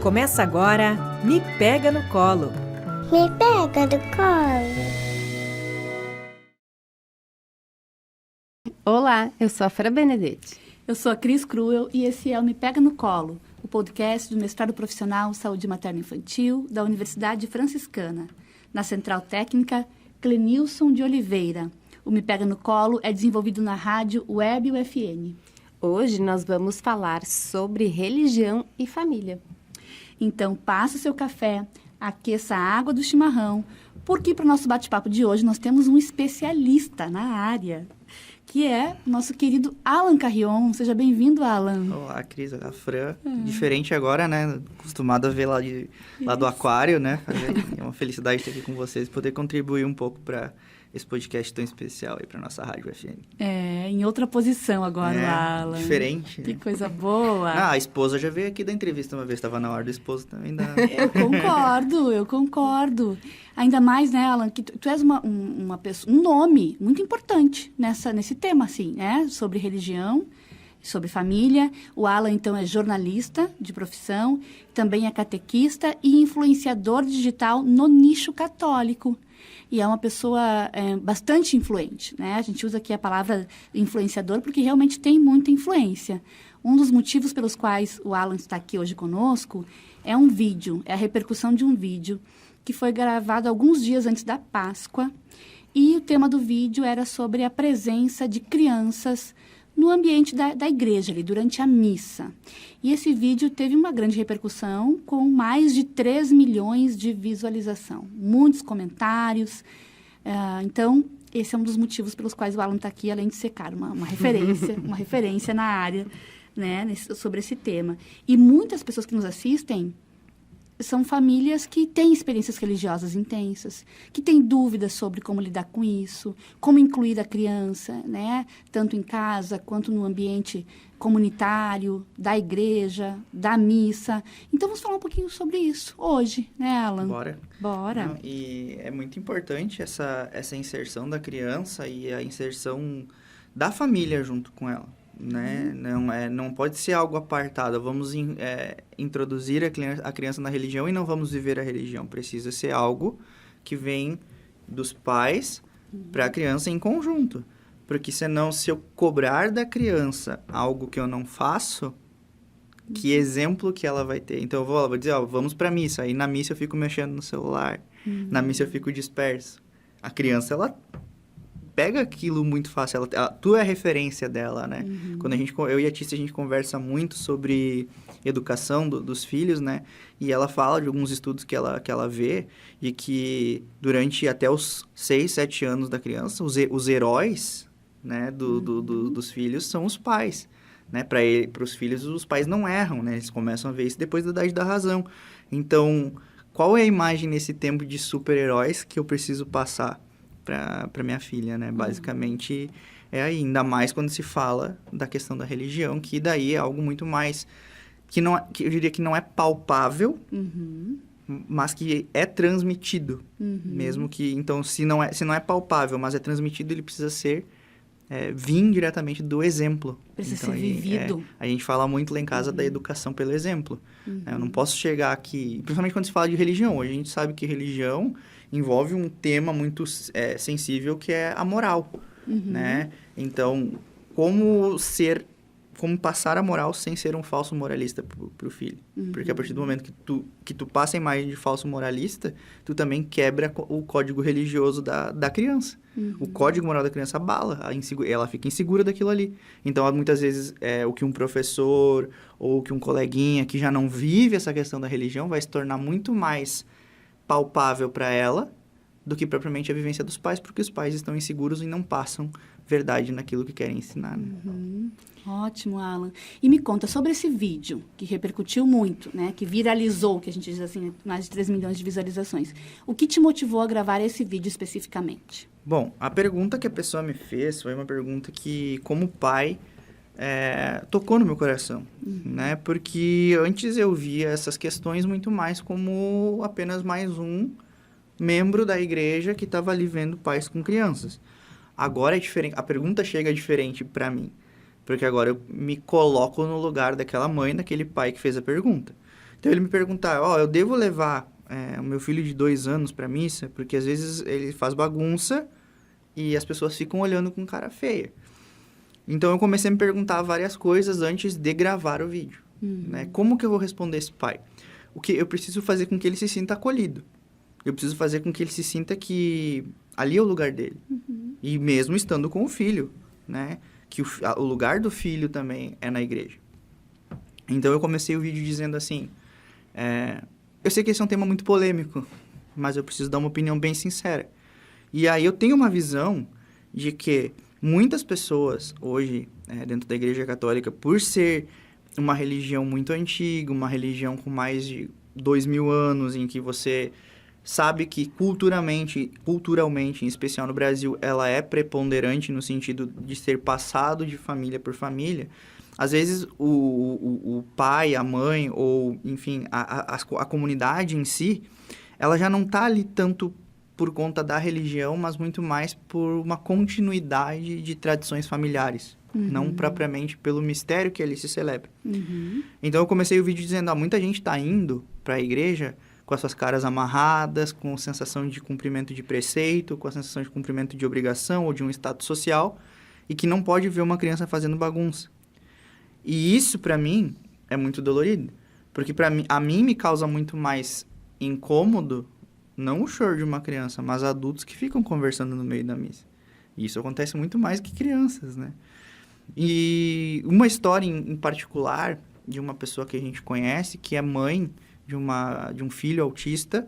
Começa agora Me Pega no Colo. Me pega no colo. Olá, eu sou a Fra Benedetti. Eu sou a Cris Cruel e esse é o Me Pega no Colo, o podcast do Mestrado Profissional Saúde Materno-Infantil da Universidade Franciscana, na Central Técnica Clenilson de Oliveira. O Me Pega no Colo é desenvolvido na rádio Web UFN. Hoje nós vamos falar sobre religião e família. Então, passa o seu café, aqueça a água do chimarrão, porque para o nosso bate-papo de hoje nós temos um especialista na área, que é o nosso querido Alan Carrion. Seja bem-vindo, Alan. Olá, Cris, a Fran. Diferente agora, né? Acostumado a ver lá do aquário, né? É uma felicidade estar aqui com vocês e poder contribuir um pouco para esse podcast tão especial aí para nossa rádio UFN. É, em outra posição agora, Alan. Diferente. Que coisa boa. A esposa já veio aqui da entrevista uma vez, estava na hora do esposo também. Eu concordo. Ainda mais, né, Alan, que tu és uma pessoa, um nome muito importante nesse tema, assim, né? Sobre religião, sobre família. O Alan, então, é jornalista de profissão, também é catequista e influenciador digital no nicho católico. E é uma pessoa bastante influente, né? A gente usa aqui a palavra influenciador porque realmente tem muita influência. Um dos motivos pelos quais o Alan está aqui hoje conosco é um vídeo, é a repercussão de um vídeo que foi gravado alguns dias antes da Páscoa. E o tema do vídeo era sobre a presença de crianças no ambiente da igreja, ali, durante a missa. E esse vídeo teve uma grande repercussão, com mais de 3 milhões de visualização. Muitos comentários. Então, esse é um dos motivos pelos quais o Alan está aqui, além de ser, cara, uma referência na área, né, sobre esse tema. E muitas pessoas que nos assistem são famílias que têm experiências religiosas intensas, que têm dúvidas sobre como lidar com isso, como incluir a criança, né? Tanto em casa quanto no ambiente comunitário, da igreja, da missa. Então, vamos falar um pouquinho sobre isso hoje, né, Alan? Bora. Bora. E é muito importante essa inserção da criança e a inserção da família junto com ela. Né? Não pode ser algo apartado. Vamos introduzir a criança na religião e não vamos viver a religião. Precisa ser algo que vem dos pais para a criança em conjunto. Porque senão, se eu cobrar da criança algo que eu não faço, que exemplo que ela vai ter? Então, ela vai dizer, vamos para a missa. Aí, na missa, eu fico mexendo no celular. Na missa, eu fico disperso. A criança, ela pega aquilo muito fácil, tu é a referência dela, né? Quando eu e a Tícia, a gente conversa muito sobre educação dos filhos, né? E ela fala de alguns estudos que ela vê, e que durante até os 6, 7 anos da criança, os heróis, né, dos filhos são os pais, né? Para os filhos, os pais não erram, né? Eles começam a ver isso depois da idade da razão. Então, qual é a imagem nesse tempo de super-heróis que eu preciso passar para minha filha, né? Basicamente, é aí. Ainda mais quando se fala da questão da religião, que daí é algo muito mais que eu diria que não é palpável, mas que é transmitido. Mesmo que... Então, se não é palpável, mas é transmitido, ele precisa ser... vir diretamente do exemplo. Precisa então, ser vivido. A gente fala muito lá em casa da educação pelo exemplo. Eu não posso chegar aqui... Principalmente quando se fala de religião. Hoje a gente sabe que religião envolve um tema muito sensível, que é a moral, né? Então, como passar a moral sem ser um falso moralista pro filho? Porque a partir do momento que tu passa a imagem de falso moralista, tu também quebra o código religioso da criança. O código moral da criança abala, ela fica insegura daquilo ali. Então, muitas vezes, o que um professor ou que um coleguinha que já não vive essa questão da religião vai se tornar muito mais palpável para ela do que propriamente a vivência dos pais, porque os pais estão inseguros e não passam verdade naquilo que querem ensinar. Né? Ótimo, Alan. E me conta sobre esse vídeo, que repercutiu muito, né? Que viralizou, que a gente diz assim, mais de 3 milhões de visualizações. O que te motivou a gravar esse vídeo especificamente? Bom, a pergunta que a pessoa me fez foi uma pergunta que, como pai, tocou no meu coração, né? Porque antes eu via essas questões muito mais como apenas mais um membro da igreja que estava ali vendo pais com crianças. Agora é diferente, a pergunta chega diferente para mim, porque agora eu me coloco no lugar daquela mãe, daquele pai que fez a pergunta. Então, ele me perguntava, eu devo levar o meu filho de 2 anos para missa? Porque, às vezes, ele faz bagunça e as pessoas ficam olhando com cara feia. Então, eu comecei a me perguntar várias coisas antes de gravar o vídeo. Né? Como que eu vou responder esse pai? O que eu preciso fazer com que ele se sinta acolhido. Eu preciso fazer com que ele se sinta que ali é o lugar dele. E mesmo estando com o filho, né? Que o lugar do filho também é na igreja. Então, eu comecei o vídeo dizendo assim... eu sei que esse é um tema muito polêmico, mas eu preciso dar uma opinião bem sincera. E aí, eu tenho uma visão de que muitas pessoas hoje, dentro da Igreja Católica, por ser uma religião muito antiga, uma religião com mais de 2.000 anos, em que você sabe que culturalmente, em especial no Brasil, ela é preponderante no sentido de ser passado de família por família. Às vezes, o pai, a mãe, ou, enfim, a comunidade em si, ela já não está ali tanto por conta da religião, mas muito mais por uma continuidade de tradições familiares. Não propriamente pelo mistério que ali se celebra. Então, eu comecei o vídeo dizendo, muita gente está indo para a igreja com as suas caras amarradas, com a sensação de cumprimento de preceito, com a sensação de cumprimento de obrigação ou de um status social, e que não pode ver uma criança fazendo bagunça. E isso, para mim, é muito dolorido. Porque a mim me causa muito mais incômodo, não o choro de uma criança, mas adultos que ficam conversando no meio da missa. E isso acontece muito mais que crianças, né? E uma história em particular de uma pessoa que a gente conhece, que é mãe de um filho autista,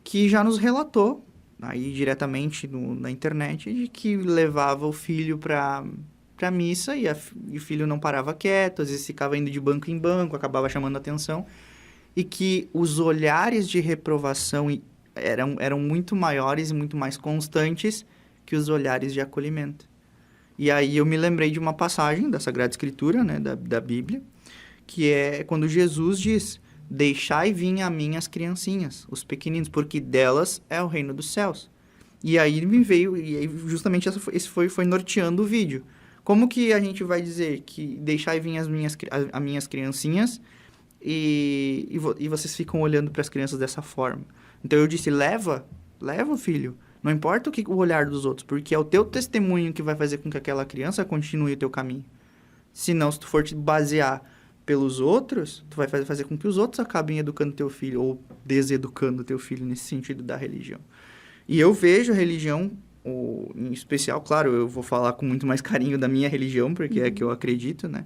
que já nos relatou, aí diretamente na internet, de que levava o filho para missa e o filho não parava quieto, às vezes ficava indo de banco em banco, acabava chamando atenção, e que os olhares de reprovação eram muito maiores e muito mais constantes que os olhares de acolhimento. E aí eu me lembrei de uma passagem da Sagrada Escritura, né, da Bíblia, que é quando Jesus diz: deixai vir a mim as criancinhas, os pequeninos, porque delas é o reino dos céus. E aí me veio, e aí justamente esse foi norteando o vídeo. Como que a gente vai dizer que deixai vir as minhas criancinhas e vocês ficam olhando para as crianças dessa forma? Então eu disse, leva o filho. Não importa o olhar dos outros, porque é o teu testemunho que vai fazer com que aquela criança continue o teu caminho. Senão, se tu for te basear pelos outros, tu vai fazer com que os outros acabem educando teu filho, ou deseducando teu filho nesse sentido da religião. E eu vejo a religião, em especial, claro, eu vou falar com muito mais carinho da minha religião, porque é a que eu acredito, né?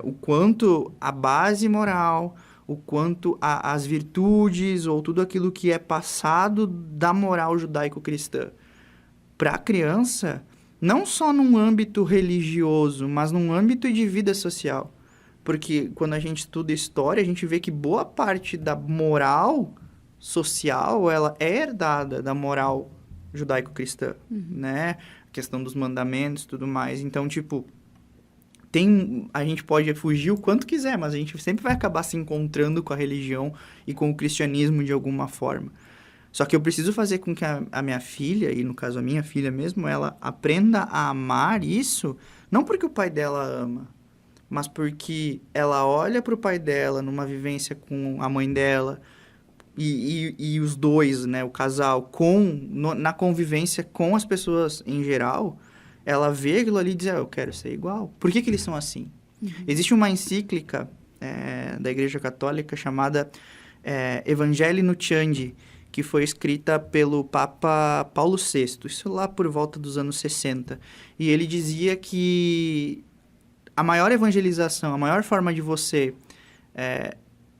O quanto a base moral, o quanto as virtudes, ou tudo aquilo que é passado da moral judaico-cristã para a criança, não só num âmbito religioso, mas num âmbito de vida social. Porque quando a gente estuda história, a gente vê que boa parte da moral social, ela é herdada da moral judaico-cristã, né? A questão dos mandamentos e tudo mais. Então, a gente pode fugir o quanto quiser, mas a gente sempre vai acabar se encontrando com a religião e com o cristianismo de alguma forma. Só que eu preciso fazer com que a minha filha, e no caso a minha filha mesmo, ela aprenda a amar isso, não porque o pai dela ama, mas porque ela olha para o pai dela numa vivência com a mãe dela e os dois, né, o casal, na convivência com as pessoas em geral, ela vê aquilo ali e diz, eu quero ser igual. Por que eles são assim? Existe uma encíclica da Igreja Católica chamada Evangelii Nuntiandi, que foi escrita pelo Papa Paulo VI, isso lá por volta dos anos 60. E ele dizia que a maior evangelização, a maior forma de você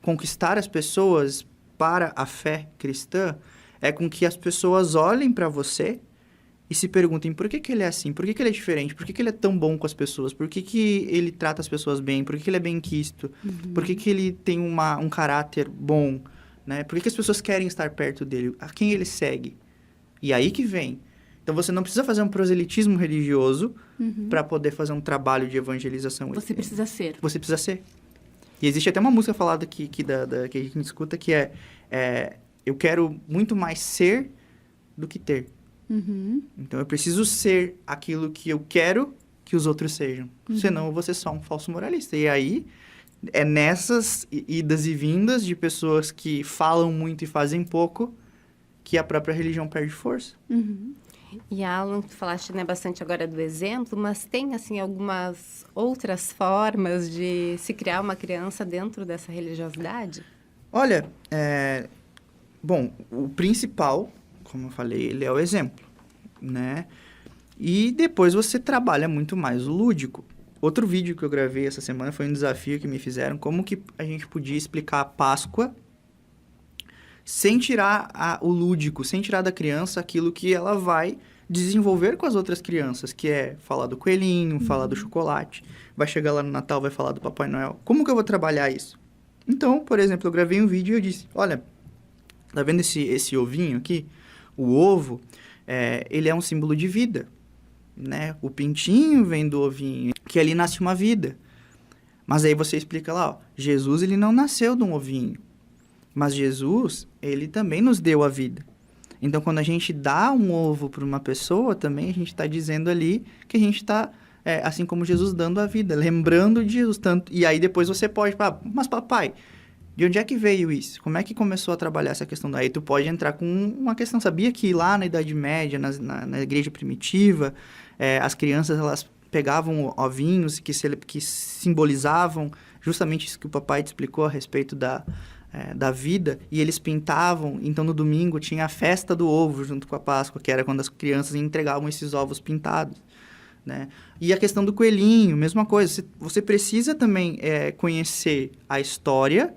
conquistar as pessoas para a fé cristã é com que as pessoas olhem para você e se perguntem por que ele é assim, por que ele é diferente, por que ele é tão bom com as pessoas, por que ele trata as pessoas bem, por que ele é bem-quisto, por que ele tem um caráter bom, né? Por que as pessoas querem estar perto dele, a quem ele segue. E aí que vem. Então, você não precisa fazer um proselitismo religioso para poder fazer um trabalho de evangelização. Você precisa ser. Você precisa ser. E existe até uma música falada que a gente escuta que eu quero muito mais ser do que ter. Então, eu preciso ser aquilo que eu quero que os outros sejam. Senão, eu vou ser só um falso moralista. E aí, é nessas idas e vindas de pessoas que falam muito e fazem pouco que a própria religião perde força. E Alan, tu falaste, né, bastante agora do exemplo, mas tem, assim, algumas outras formas de se criar uma criança dentro dessa religiosidade? Olha, bom, o principal, como eu falei, ele é o exemplo, né? E depois você trabalha muito mais o lúdico. Outro vídeo que eu gravei essa semana foi um desafio que me fizeram, como que a gente podia explicar a Páscoa sem tirar o lúdico, sem tirar da criança aquilo que ela vai desenvolver com as outras crianças, que é falar do coelhinho, falar do chocolate, vai chegar lá no Natal, vai falar do Papai Noel. Como que eu vou trabalhar isso? Então, por exemplo, eu gravei um vídeo e eu disse, olha, tá vendo esse ovinho aqui? O ovo, ele é um símbolo de vida, né? O pintinho vem do ovinho, que ali nasce uma vida. Mas aí você explica lá, ó, Jesus, ele não nasceu de um ovinho. Mas Jesus, ele também nos deu a vida. Então, quando a gente dá um ovo para uma pessoa, também a gente está dizendo ali que a gente está, assim como Jesus, dando a vida, lembrando de Jesus. Tanto. E aí depois você pode falar, mas papai, de onde é que veio isso? Como é que começou a trabalhar essa questão? Daí tu pode entrar com uma questão. Sabia que lá na Idade Média, na igreja primitiva, as crianças, elas pegavam ovinhos que simbolizavam justamente isso que o papai te explicou a respeito da vida, e eles pintavam. Então, no domingo, tinha a festa do ovo junto com a Páscoa, que era quando as crianças entregavam esses ovos pintados, né? E a questão do coelhinho, mesma coisa. Você precisa também conhecer a história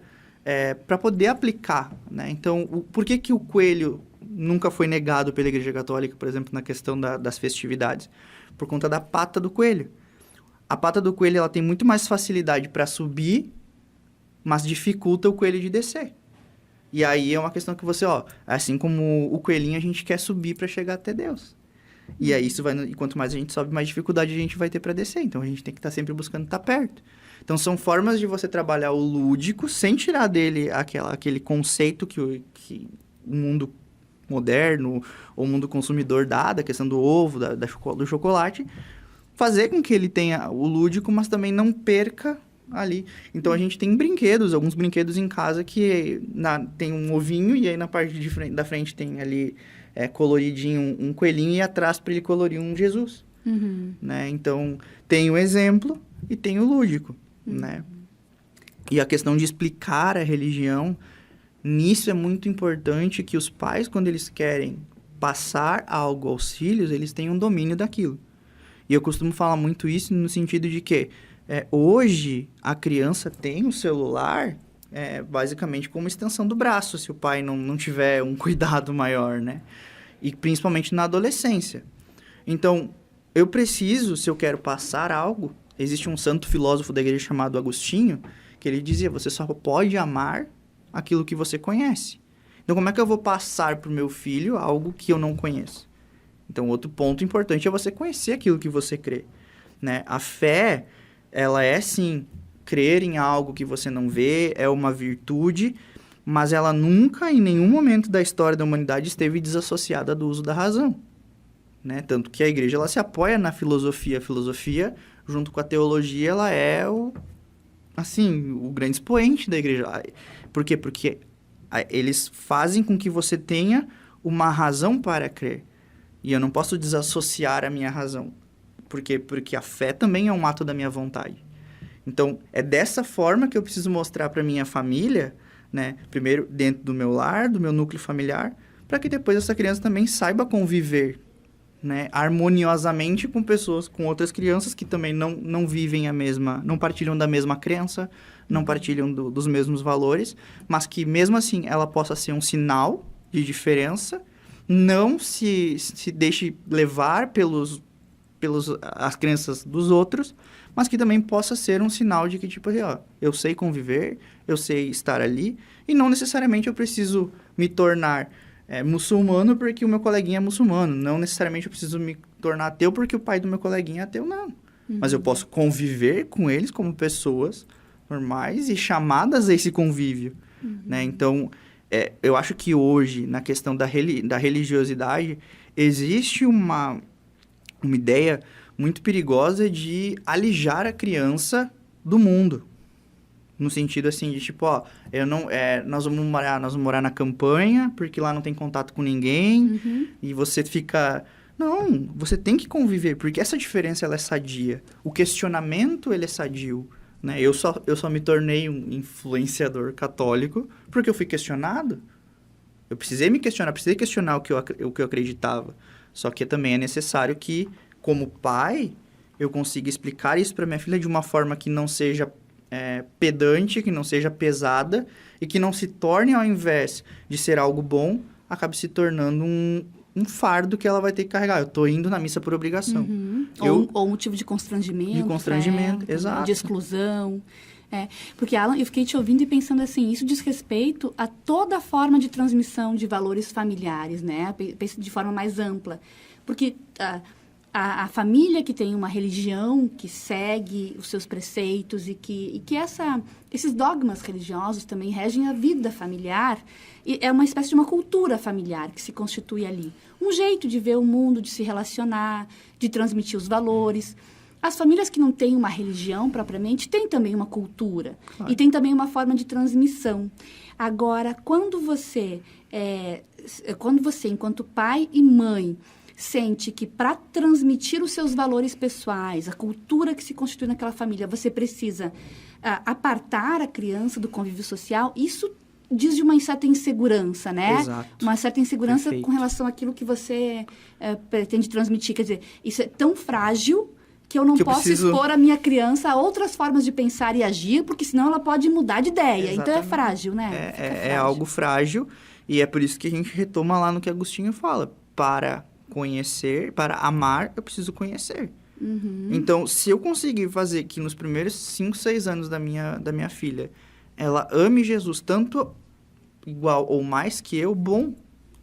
para poder aplicar, né? Então, por que o coelho nunca foi negado pela Igreja Católica, por exemplo, na questão das festividades? Por conta da pata do coelho. A pata do coelho, ela tem muito mais facilidade para subir, mas dificulta o coelho de descer. E aí é uma questão que você, assim como o coelhinho, a gente quer subir para chegar até Deus. E aí e quanto mais a gente sobe, mais dificuldade a gente vai ter para descer. Então a gente tem que estar sempre buscando estar perto. Então são formas de você trabalhar o lúdico sem tirar dele aquele conceito que o mundo moderno, ou o mundo consumidor dá, da questão do ovo, do chocolate, fazer com que ele tenha o lúdico, mas também não perca ali. Então, a gente tem alguns brinquedos em casa que tem um ovinho, e aí na parte da frente tem ali coloridinho um coelhinho, e atrás para ele colorir um Jesus. Né? Então, tem o exemplo e tem o lúdico. Né? E a questão de explicar a religião, nisso é muito importante que os pais, quando eles querem passar algo aos filhos, eles tenham um domínio daquilo. E eu costumo falar muito isso no sentido de que hoje, a criança tem o celular basicamente como extensão do braço, se o pai não tiver um cuidado maior, né? E principalmente na adolescência. Então, eu preciso, se eu quero passar algo, existe um santo filósofo da igreja chamado Agostinho, que ele dizia, você só pode amar aquilo que você conhece. Então, como é que eu vou passar para o meu filho algo que eu não conheço? Então, outro ponto importante é você conhecer aquilo que você crê, né? A fé, ela é, sim, crer em algo que você não vê, é uma virtude, mas ela nunca, em nenhum momento da história da humanidade, esteve desassociada do uso da razão, né? Tanto que a igreja, ela se apoia na filosofia. A filosofia, junto com a teologia, ela é o grande expoente da igreja. Por quê? Porque eles fazem com que você tenha uma razão para crer. E eu não posso desassociar a minha razão. Por quê? Porque a fé também é um ato da minha vontade. Então, é dessa forma que eu preciso mostrar para minha família, né? Primeiro, dentro do meu lar, do meu núcleo familiar, para que depois essa criança também saiba conviver, né? Harmoniosamente com com outras crianças que também não vivem não partilham da mesma crença, não partilham dos mesmos valores, mas que mesmo assim ela possa ser um sinal de diferença, não se deixe levar as crenças dos outros, mas que também possa ser um sinal de que, tipo, eu sei conviver, eu sei estar ali, e não necessariamente eu preciso me tornar muçulmano porque o meu coleguinha é muçulmano, não necessariamente eu preciso me tornar ateu porque o pai do meu coleguinha é ateu, não. Mas eu posso conviver com eles como pessoas normais e chamadas a esse convívio, né? Então, eu acho que hoje, na questão da religiosidade, existe uma ideia muito perigosa de alijar a criança do mundo, No sentido, assim, de tipo, ó, nós vamos morar na campanha, porque lá não tem contato com ninguém, e você fica... Não, você tem que conviver, porque essa diferença, ela é sadia. O questionamento, ele é sadio, né? Eu só me tornei um influenciador católico porque eu fui questionado. Eu precisei me questionar, precisei questionar o que eu acreditava. Só que também é necessário que, como pai, eu consiga explicar isso para minha filha de uma forma que não seja pedante, que não seja pesada e que não se torne, ao invés de ser algo bom, acabe se tornando um fardo que ela vai ter que carregar. Eu tô indo na missa por obrigação. Ou motivo de constrangimento. De constrangimento, exato. De exclusão. Porque, Alan, eu fiquei te ouvindo e pensando assim, isso diz respeito a toda forma de transmissão de valores familiares, né? De forma mais ampla. Porque a família que tem uma religião, que segue os seus preceitos e que esses dogmas religiosos também regem a vida familiar, e é uma espécie de uma cultura familiar que se constitui ali. Um jeito de ver o mundo, de se relacionar, de transmitir os valores. As famílias que não têm uma religião propriamente têm também uma cultura. Claro. E tem também uma forma de transmissão. Agora, quando você, enquanto pai e mãe, sente que para transmitir os seus valores pessoais, a cultura que se constitui naquela família, você precisa apartar a criança do convívio social, isso diz de uma certa insegurança, né? Exato. Uma certa insegurança Perfeito. Com relação àquilo que você pretende transmitir. Quer dizer, isso é tão frágil que eu não posso expor a minha criança a outras formas de pensar e agir, porque senão ela pode mudar de ideia. Exatamente. Então é frágil, né? É algo frágil, e é por isso que a gente retoma lá no que Agostinho fala. Para conhecer, para amar, eu preciso conhecer. Então, se eu conseguir fazer que nos primeiros 5, 6 anos da minha filha, ela ame Jesus tanto igual ou mais que eu, bom,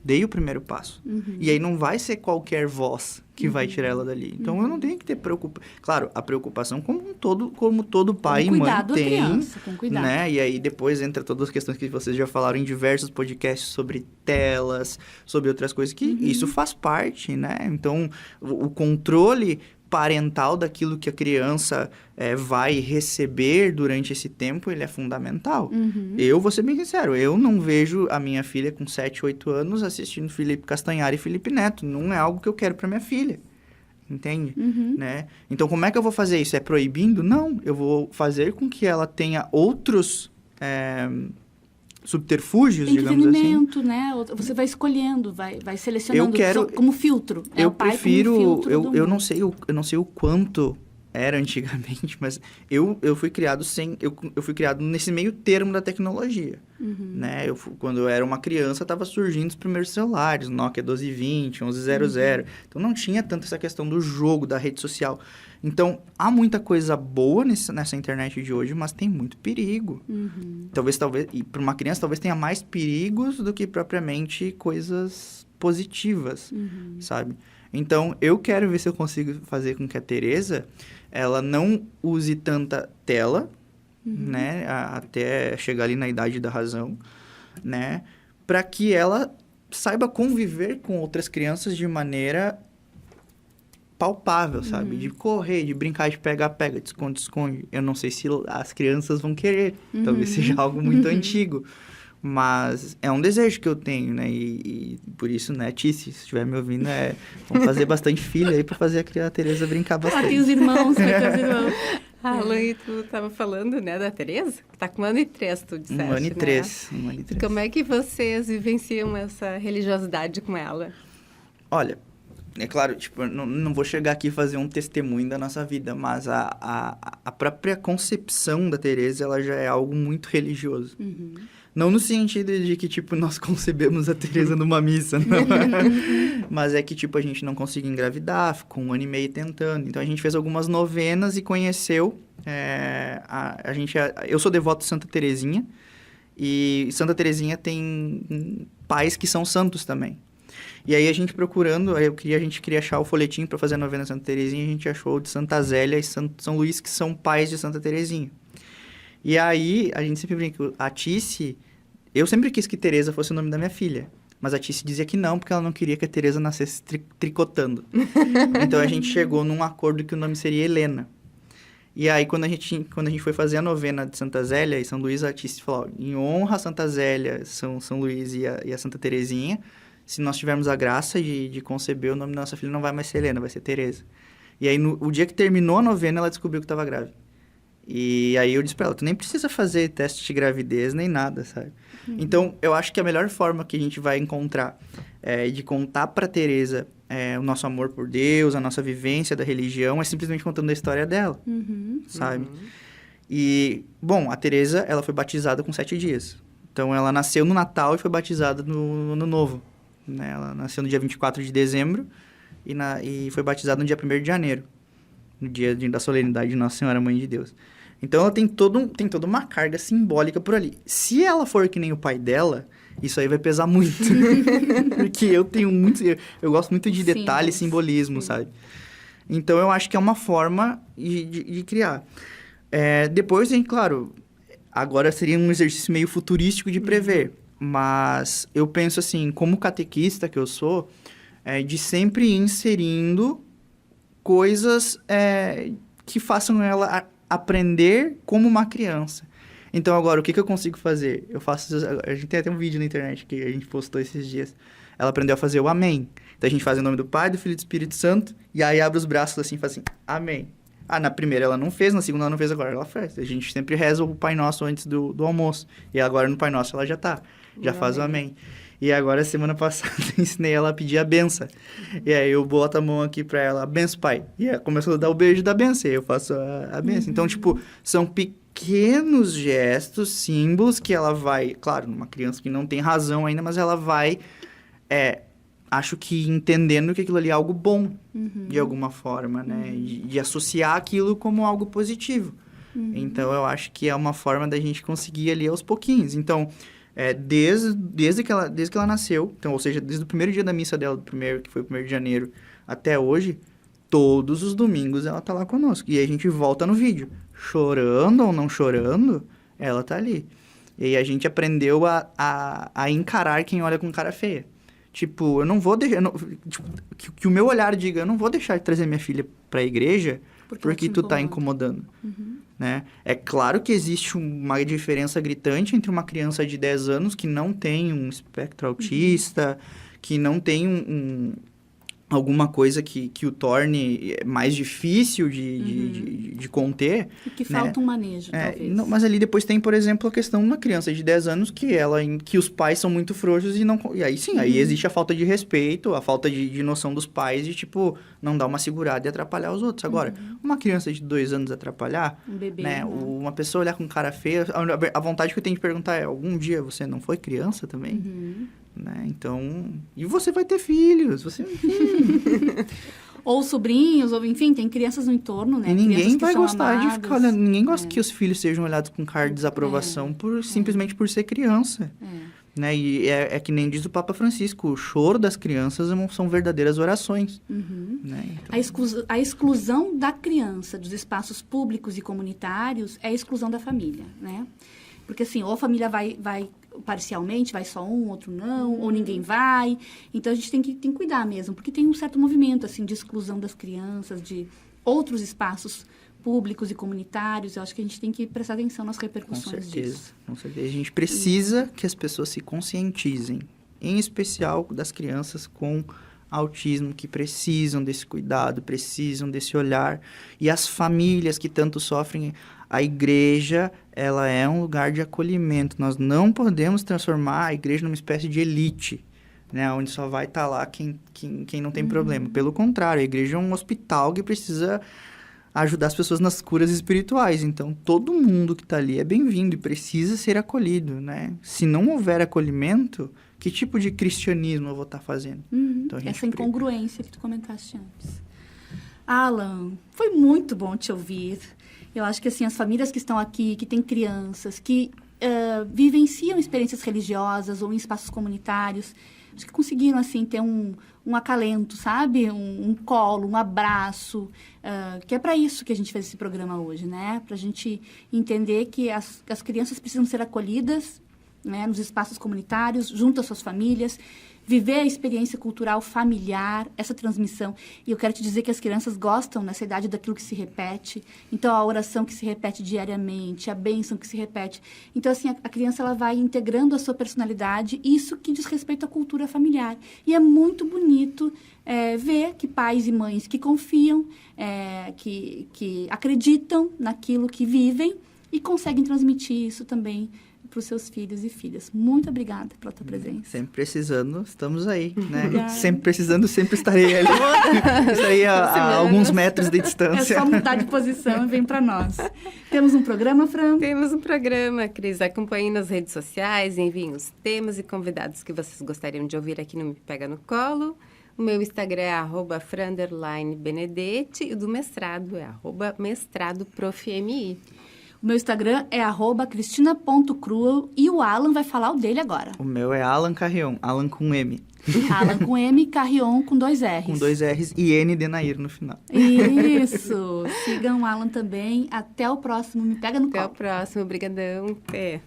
dei o primeiro passo. E aí não vai ser qualquer voz que vai tirar ela dali. Então, eu não tenho que ter preocupação. Claro, a preocupação como todo pai e mãe tem. Criança, com cuidado. Né? E aí depois entra todas as questões que vocês já falaram em diversos podcasts sobre telas, sobre outras coisas, que isso faz parte, né? Então, o controle parental daquilo que a criança vai receber durante esse tempo, ele é fundamental. Eu vou ser bem sincero, eu não vejo a minha filha com 7, 8 anos assistindo Felipe Castanhari e Felipe Neto. Não é algo que eu quero para minha filha. Entende? Né? Então, como é que eu vou fazer isso? É proibindo? Não. Eu vou fazer com que ela tenha outros subterfúgios, digamos assim. Né? Você vai escolhendo, vai selecionando como filtro. Eu prefiro... Eu não sei o quanto era antigamente, mas eu fui criado eu fui criado nesse meio termo da tecnologia. Né? Quando eu era uma criança, estava surgindo os primeiros celulares, Nokia 1220, 1100. Então, não tinha tanto essa questão do jogo, da rede social. Então, há muita coisa boa nessa internet de hoje, mas tem muito perigo. Talvez, e para uma criança, talvez tenha mais perigos do que propriamente coisas positivas, sabe? Então, eu quero ver se eu consigo fazer com que a Tereza, ela não use tanta tela, né? Até chegar ali na idade da razão, né? Para que ela saiba conviver com outras crianças de maneira palpável, sabe? De correr, de brincar de pega-pega, de esconde-esconde. Eu não sei se as crianças vão querer. Talvez seja algo muito antigo. Mas é um desejo que eu tenho, né? E por isso, né, Tice, se estiver me ouvindo, vamos fazer bastante filha aí pra fazer a Tereza brincar bastante. Tem os irmãos, Alan, e tu estava falando, né, da Tereza? Que tá com 1 ano e 3, tu disseste, 1 ano e 3. Né? 1 ano e 3. Como é que vocês vivenciam essa religiosidade com ela? Olha, é claro, tipo, eu não vou chegar aqui e fazer um testemunho da nossa vida, mas a própria concepção da Tereza, ela já é algo muito religioso. Não no sentido de que, tipo, nós concebemos a Tereza numa missa, não. Mas é que, tipo, a gente não conseguiu engravidar, ficou 1 ano e meio tentando. Então, a gente fez algumas novenas e conheceu... eu sou devoto de Santa Terezinha. E Santa Terezinha tem pais que são santos também. E aí, a gente procurando... a gente queria achar o folhetim para fazer a novena de Santa Terezinha. A gente achou de Santa Zélia e São Luís, que são pais de Santa Terezinha. E aí, a gente sempre brinca, a Tice... Eu sempre quis que Tereza fosse o nome da minha filha. Mas a Tice dizia que não, porque ela não queria que a Tereza nascesse tricotando. Então, a gente chegou num acordo que o nome seria Helena. E aí, quando a gente foi fazer a novena de Santa Zélia e São Luís, a artista falou, em honra a Santa Zélia, São Luís e a Santa Terezinha, se nós tivermos a graça de conceber, o nome da nossa filha não vai mais ser Helena, vai ser Teresa. E aí, o dia que terminou a novena, ela descobriu que estava grávida. E aí eu disse pra ela, tu nem precisa fazer teste de gravidez nem nada, sabe? Então, eu acho que a melhor forma que a gente vai encontrar de contar pra Teresa o nosso amor por Deus, a nossa vivência da religião, é simplesmente contando a história dela, sabe? E, bom, a Teresa, ela foi batizada com 7 dias. Então, ela nasceu no Natal e foi batizada no Ano Novo, né? Ela nasceu no dia 24 de dezembro e foi batizada no dia 1º de janeiro, no dia da solenidade de Nossa Senhora Mãe de Deus. Então, ela tem toda uma carga simbólica por ali. Se ela for que nem o pai dela, isso aí vai pesar muito. Porque eu gosto muito de detalhe e simbolismo, sabe? Então, eu acho que é uma forma de criar. Depois, claro, agora seria um exercício meio futurístico de prever. Mas eu penso assim, como catequista que eu sou, de sempre ir inserindo coisas que façam ela aprender como uma criança. Então, agora, o que eu consigo fazer? A gente tem até um vídeo na internet que a gente postou esses dias. Ela aprendeu a fazer o amém. Então, a gente faz em nome do Pai, do Filho e do Espírito Santo, e aí abre os braços assim e faz assim, amém. Na primeira ela não fez, na segunda ela não fez, agora ela faz. A gente sempre reza o Pai Nosso antes do almoço. E agora no Pai Nosso ela já faz o amém. E agora, semana passada, ensinei ela a pedir a benção. E aí eu boto a mão aqui pra ela, benção, pai. E ela começou a dar o beijo da benção, e eu faço a benção. Então, tipo, são pequenos gestos, símbolos que ela vai... Claro, uma criança que não tem razão ainda, mas ela vai, acho que entendendo que aquilo ali é algo bom, de alguma forma, né? De associar aquilo como algo positivo. Então, eu acho que é uma forma da gente conseguir ali aos pouquinhos. Então... desde que ela nasceu, então, ou seja, desde o primeiro dia da missa dela, que foi o 1º de janeiro, até hoje, todos os domingos ela tá lá conosco. E aí a gente volta no vídeo. Chorando ou não chorando, ela tá ali. E aí a gente aprendeu a encarar quem olha com cara feia. Tipo, eu não vou deixar... que o meu olhar diga, eu não vou deixar de trazer minha filha pra igreja porque tu tá incomodando. Né? É claro que existe uma diferença gritante entre uma criança de 10 anos que não tem um espectro autista, que não tem alguma coisa que o torne mais difícil de conter. E que falta um manejo, talvez. Não, mas ali depois tem, por exemplo, a questão de uma criança de 10 anos que os pais são muito frouxos e aí sim, aí existe a falta de respeito, a falta de noção dos pais de, tipo, não dar uma segurada e atrapalhar os outros. Agora, uma criança de 2 anos atrapalhar, um bebê, né? Uma pessoa olhar com cara feia, a vontade que eu tenho de perguntar é, algum dia você não foi criança também? Né? Então, e você vai ter filhos, ou sobrinhos, ou enfim, tem crianças no entorno, né? E ninguém vai gostar amadas, de ficar olhando, ninguém gosta que os filhos sejam olhados com cara de desaprovação simplesmente por ser criança. Né? E é que nem diz o Papa Francisco, o choro das crianças são verdadeiras orações. Né? Então... A exclusão da criança dos espaços públicos e comunitários é a exclusão da família, né? Porque assim, ou a família vai parcialmente, vai só um, outro não, ou ninguém vai. Então, a gente tem que cuidar mesmo, porque tem um certo movimento, assim, de exclusão das crianças, de outros espaços públicos e comunitários. Eu acho que a gente tem que prestar atenção nas repercussões disso. Com certeza. A gente precisa que as pessoas se conscientizem, em especial das crianças com autismo, que precisam desse cuidado, precisam desse olhar. E as famílias que tanto sofrem... A igreja, ela é um lugar de acolhimento. Nós não podemos transformar a igreja numa espécie de elite, né? Onde só vai estar lá quem não tem problema. Pelo contrário, a igreja é um hospital que precisa ajudar as pessoas nas curas espirituais. Então, todo mundo que está ali é bem-vindo e precisa ser acolhido, né? Se não houver acolhimento, que tipo de cristianismo eu vou estar fazendo? Então, essa incongruência que tu comentaste antes. Alan, foi muito bom te ouvir. Eu acho que, assim, as famílias que estão aqui, que têm crianças, que vivenciam experiências religiosas ou em espaços comunitários, acho que conseguiram, assim, ter um acalento, sabe? Um colo, um abraço, que é para isso que a gente fez esse programa hoje, né? Para a gente entender que as crianças precisam ser acolhidas né, nos espaços comunitários, junto às suas famílias, viver a experiência cultural familiar, essa transmissão. E eu quero te dizer que as crianças gostam, nessa idade, daquilo que se repete. Então, a oração que se repete diariamente, a bênção que se repete. Então, assim, a criança ela vai integrando a sua personalidade, isso que diz respeito à cultura familiar. E é muito bonito ver que pais e mães que confiam, que acreditam naquilo que vivem e conseguem transmitir isso também para os seus filhos e filhas. Muito obrigada pela tua presença. Sempre precisando, estamos aí, né? Obrigada. Sempre precisando, sempre estarei ali. Estarei a alguns metros de É distância. só mudar de posição e vem para nós. Temos um programa, Fran? Temos um programa, Cris. Acompanhem nas redes sociais, enviem os temas e convidados que vocês gostariam de ouvir aqui no Me Pega no Colo. O meu Instagram é @Fran_Benedetti e o do mestrado é @mestradoprofmi. O meu Instagram é @cristina.cruel e o Alan vai falar o dele agora. O meu é Alan Carrion, Alan com M. Alan com M, Carrion com 2 R's. Com 2 R's e N de Nair no final. Isso! Sigam o Alan também. Até o próximo Me Pega no Até Colo. o próximo. Obrigadão. Até.